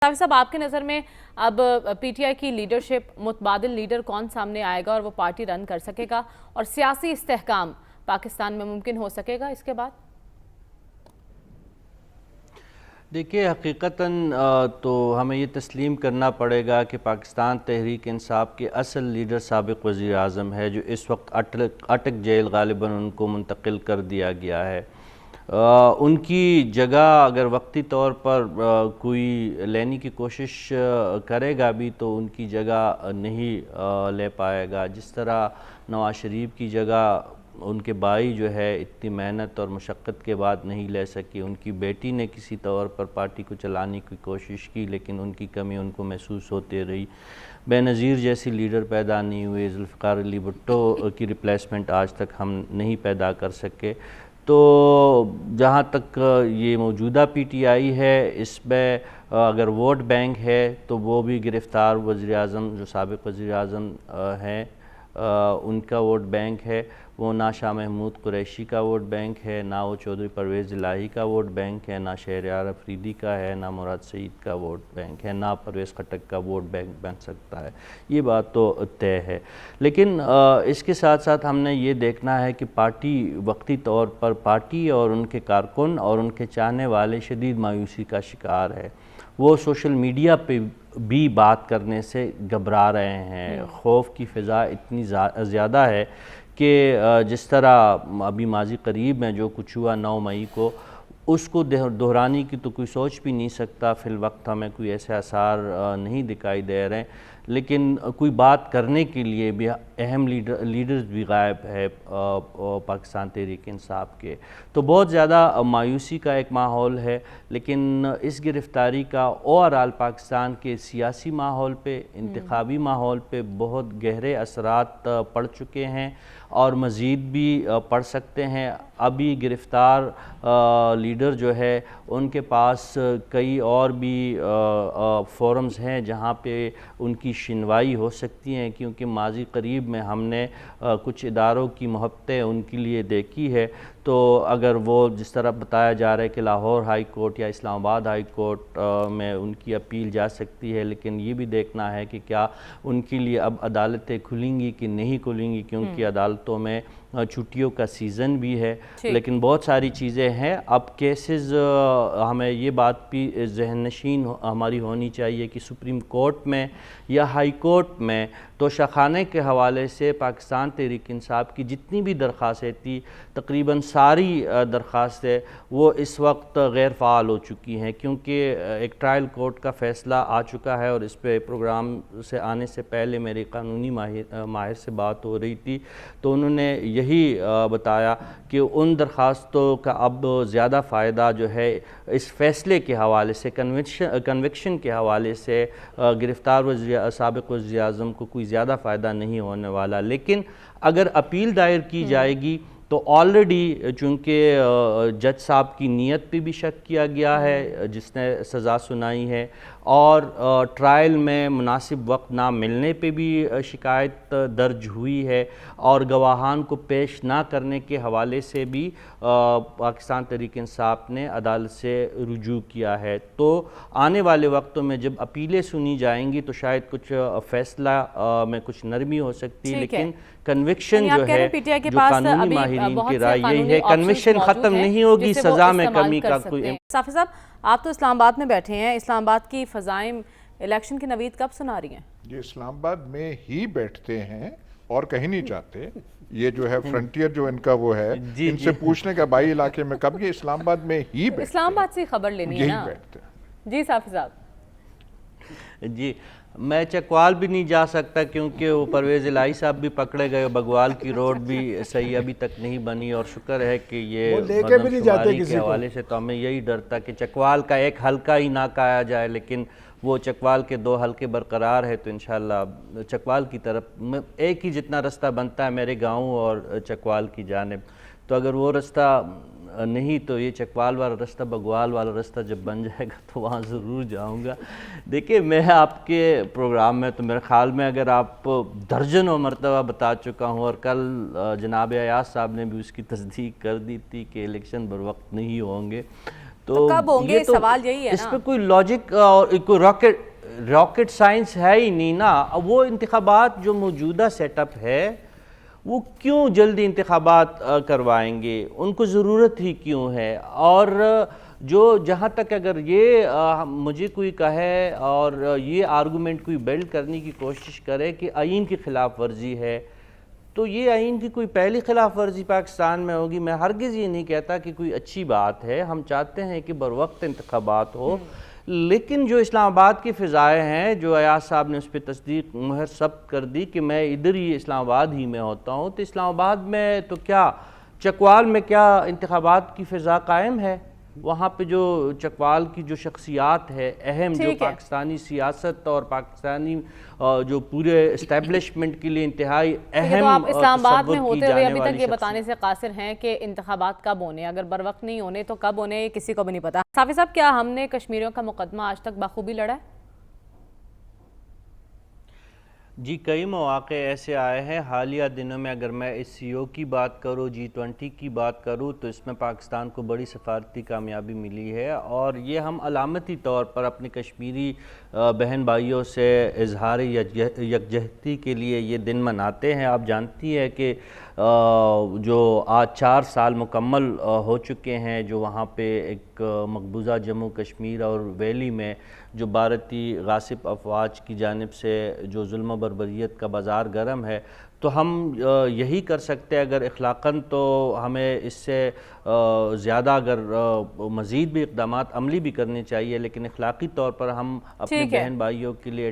حافظ صاحب، آپ کے نظر میں اب پی ٹی آئی کی لیڈرشپ متبادل لیڈر کون سامنے آئے گا اور وہ پارٹی رن کر سکے گا اور سیاسی استحکام پاکستان میں ممکن ہو سکے گا اس کے بعد؟ دیکھیے حقیقتاً تو ہمیں یہ تسلیم کرنا پڑے گا کہ پاکستان تحریک انصاف کے اصل لیڈر سابق وزیر اعظم ہے جو اس وقت اٹک جیل غالباً ان کو منتقل کر دیا گیا ہے۔ ان کی جگہ اگر وقتی طور پر کوئی لینے کی کوشش کرے گا بھی تو ان کی جگہ نہیں لے پائے گا، جس طرح نواز شریف کی جگہ ان کے بھائی جو ہے اتنی محنت اور مشقت کے بعد نہیں لے سکی۔ ان کی بیٹی نے کسی طور پر پارٹی کو چلانے کی کوشش کی لیکن ان کی کمی ان کو محسوس ہوتی رہی۔ بے نظیر جیسی لیڈر پیدا نہیں ہوئے، ذوالفقار علی بھٹو کی ریپلیسمنٹ آج تک ہم نہیں پیدا کر سکے۔ تو جہاں تک یہ موجودہ پی ٹی آئی ہے، اس میں اگر ووٹ بینک ہے تو وہ بھی گرفتار وزیر اعظم جو سابق وزیر اعظم ہیں ان کا ووٹ بینک ہے۔ وہ نہ شاہ محمود قریشی کا ووٹ بینک ہے، نہ وہ چودھری پرویز الہی کا ووٹ بینک ہے، نہ شہریار افریدی کا ہے، نہ مراد سعید کا ووٹ بینک ہے، نہ پرویز خٹک کا ووٹ بینک بن سکتا ہے۔ یہ بات تو طے ہے، لیکن اس کے ساتھ ساتھ ہم نے یہ دیکھنا ہے کہ پارٹی وقتی طور پر پارٹی اور ان کے کارکن اور ان کے چاہنے والے شدید مایوسی کا شکار ہے۔ وہ سوشل میڈیا پہ بھی بات کرنے سے گھبرا رہے ہیں۔ خوف کی فضا اتنی زیادہ ہے کہ جس طرح ابھی ماضی قریب میں جو کچھ ہوا 9 مئی کو، اس کو دہرانے کی تو کوئی سوچ بھی نہیں سکتا۔ فی الوقت ہمیں کوئی ایسے آثار نہیں دکھائی دے رہے، لیکن کوئی بات کرنے کے لیے بھی اہم لیڈرز بھی غائب ہے پاکستان تحریک انصاف کے۔ تو بہت زیادہ مایوسی کا ایک ماحول ہے، لیکن اس گرفتاری کا اوورآل پاکستان کے سیاسی ماحول پہ، انتخابی ماحول پہ بہت گہرے اثرات پڑ چکے ہیں اور مزید بھی پڑ سکتے ہیں۔ ابھی گرفتار لیڈر جو ہے ان کے پاس کئی اور بھی فورمز ہیں جہاں پہ ان کی شنوائی ہو سکتی ہیں، کیونکہ ماضی قریب میں ہم نے کچھ اداروں کی محبتیں ان کے لیے دیکھی ہے۔ تو اگر وہ جس طرح بتایا جا رہا ہے کہ لاہور ہائی کورٹ یا اسلام آباد ہائی کورٹ میں ان کی اپیل جا سکتی ہے، لیکن یہ بھی دیکھنا ہے کہ کیا ان کے لیے اب عدالتیں کھلیں گی کہ نہیں کھلیں گی، کیونکہ عدالتوں میں چھٹیوں کا سیزن بھی ہے۔ لیکن بہت ساری چیزیں ہیں۔ اب کیسز ہمیں یہ بات بھی ذہن نشین ہماری ہونی چاہیے کہ سپریم کورٹ میں یا ہائی کورٹ میں توشہ خانے کے حوالے سے پاکستان تحریک انصاف کی جتنی بھی درخواستیں تھی، تقریباً ساری درخواستیں وہ اس وقت غیر فعال ہو چکی ہیں، کیونکہ ایک ٹرائل کورٹ کا فیصلہ آ چکا ہے اور اس پہ پروگرام سے آنے سے پہلے میری قانونی ماہر سے بات ہو رہی تھی تو انہوں نے یہی بتایا کہ ان درخواستوں کا اب زیادہ فائدہ جو ہے اس فیصلے کے حوالے سے، کنوکشن کے حوالے سے گرفتار سابق وزیر اعظم کو کوئی زیادہ فائدہ نہیں ہونے والا۔ لیکن اگر اپیل دائر کی جائے گی تو آلریڈی چونکہ جج صاحب کی نیت پہ بھی شک کیا گیا ہے جس نے سزا سنائی ہے، اور ٹرائل میں مناسب وقت نہ ملنے پہ بھی شکایت درج ہوئی ہے، اور گواہان کو پیش نہ کرنے کے حوالے سے بھی پاکستان تحریک انصاف نے عدالت سے رجوع کیا ہے۔ تو آنے والے وقتوں میں جب اپیلیں سنی جائیں گی تو شاید کچھ فیصلہ میں کچھ نرمی ہو سکتی، لیکن کنوکشن جو ہے، جو قانونی ماہرین کی رائے یہی ہے، کنوکشن ختم نہیں ہوگی، سزا میں کمی کا کوئی۔ صافی صاحب، آپ تو اسلام آباد میں بیٹھے ہیں، اسلام آباد کی فضائیں الیکشن کی نوید کب سنا رہی ہیں؟ یہ اسلام آباد میں ہی بیٹھتے ہیں اور کہیں نہیں جاتے۔ یہ جو ہے فرنٹیئر جو ان کا وہ ہے، ان سے پوچھنے کا بائی علاقے میں کب، یہ اسلام آباد میں ہی بیٹھتے ہیں، اسلام آباد سے خبر لینی ہے نا، یہی بیٹھتے ہیں۔ جی صافی صاحب۔ جی میں چکوال بھی نہیں جا سکتا کیونکہ وہ پرویز الہی صاحب بھی پکڑے گئے، بگوال کی روڈ بھی صحیح ابھی تک نہیں بنی، اور شکر ہے کہ یہ مردم شماری کے حوالے سے تو ہمیں یہی ڈر تھا کہ چکوال کا ایک حلقہ ہی نہ کہا جائے، لیکن وہ چکوال کے 2 حلقے برقرار ہے، تو انشاءاللہ چکوال کی طرف ایک ہی جتنا رستہ بنتا ہے میرے گاؤں اور چکوال کی جانب، تو اگر وہ رستہ نہیں تو یہ چکوال والا رستہ، بگوال والا رستہ جب بن جائے گا تو وہاں ضرور جاؤں گا۔ دیکھیں میں آپ کے پروگرام میں تو میرے خیال میں اگر آپ درجنوں مرتبہ بتا چکا ہوں، اور کل جناب ایاز صاحب نے بھی اس کی تصدیق کر دی تھی کہ الیکشن بر وقت نہیں ہوں گے، تو کب ہوں گے؟ یہ تو سوال یہی ہے اس نا۔ پہ کوئی لاجک اور کوئی راکٹ سائنس ہے ہی نہیں نا۔ وہ انتخابات جو موجودہ سیٹ اپ ہے وہ کیوں جلدی انتخابات کروائیں گے؟ ان کو ضرورت ہی کیوں ہے؟ اور جہاں تک اگر یہ مجھے کوئی کہے اور یہ آرگومنٹ کوئی بلڈ کرنے کی کوشش کرے کہ آئین کی خلاف ورزی ہے، تو یہ آئین کی کوئی پہلی خلاف ورزی پاکستان میں ہوگی۔ میں ہرگز یہ نہیں کہتا کہ کوئی اچھی بات ہے، ہم چاہتے ہیں کہ بروقت انتخابات ہو، لیکن جو اسلام آباد کی فضائیں ہیں، جو ایاز صاحب نے اس پہ تصدیق مہر ثبت کر دی کہ میں ادھر ہی اسلام آباد ہی میں ہوتا ہوں، تو اسلام آباد میں تو کیا چکوال میں کیا انتخابات کی فضا قائم ہے؟ وہاں پہ جو چکوال کی جو شخصیات ہے اہم، جو پاکستانی سیاست اور پاکستانی جو پورے اسٹیبلشمنٹ کے لیے انتہائی اہم تو آپ اسلام آباد میں تصور کی ہوتے ہوئے جانے ابھی والی تک یہ بتانے سے قاصر ہیں کہ انتخابات کب ہونے، اگر بر وقت نہیں ہونے تو کب ہونے، یہ کسی کو بھی نہیں پتا۔ صافی صاحب، کیا ہم نے کشمیریوں کا مقدمہ آج تک بخوبی لڑا ہے؟ جی، کئی مواقع ایسے آئے ہیں حالیہ دنوں میں۔ اگر میں اس سی او کی بات کروں، G20 کی بات کروں، تو اس میں پاکستان کو بڑی سفارتی کامیابی ملی ہے، اور یہ ہم علامتی طور پر اپنے کشمیری بہن بھائیوں سے اظہار یکجہتی کے لیے یہ دن مناتے ہیں۔ آپ جانتی ہے کہ جو آج 4 سال مکمل ہو چکے ہیں، جو وہاں پہ ایک مقبوضہ جموں کشمیر اور ویلی میں جو بھارتی غاصب افواج کی جانب سے جو ظلم و بربریت کا بازار گرم ہے، تو ہم یہی کر سکتے ہیں۔ اگر اخلاقاً تو ہمیں اس سے زیادہ اگر مزید بھی اقدامات عملی بھی کرنے چاہیے، لیکن اخلاقی طور پر ہم اپنے بہن بھائیوں کے لیے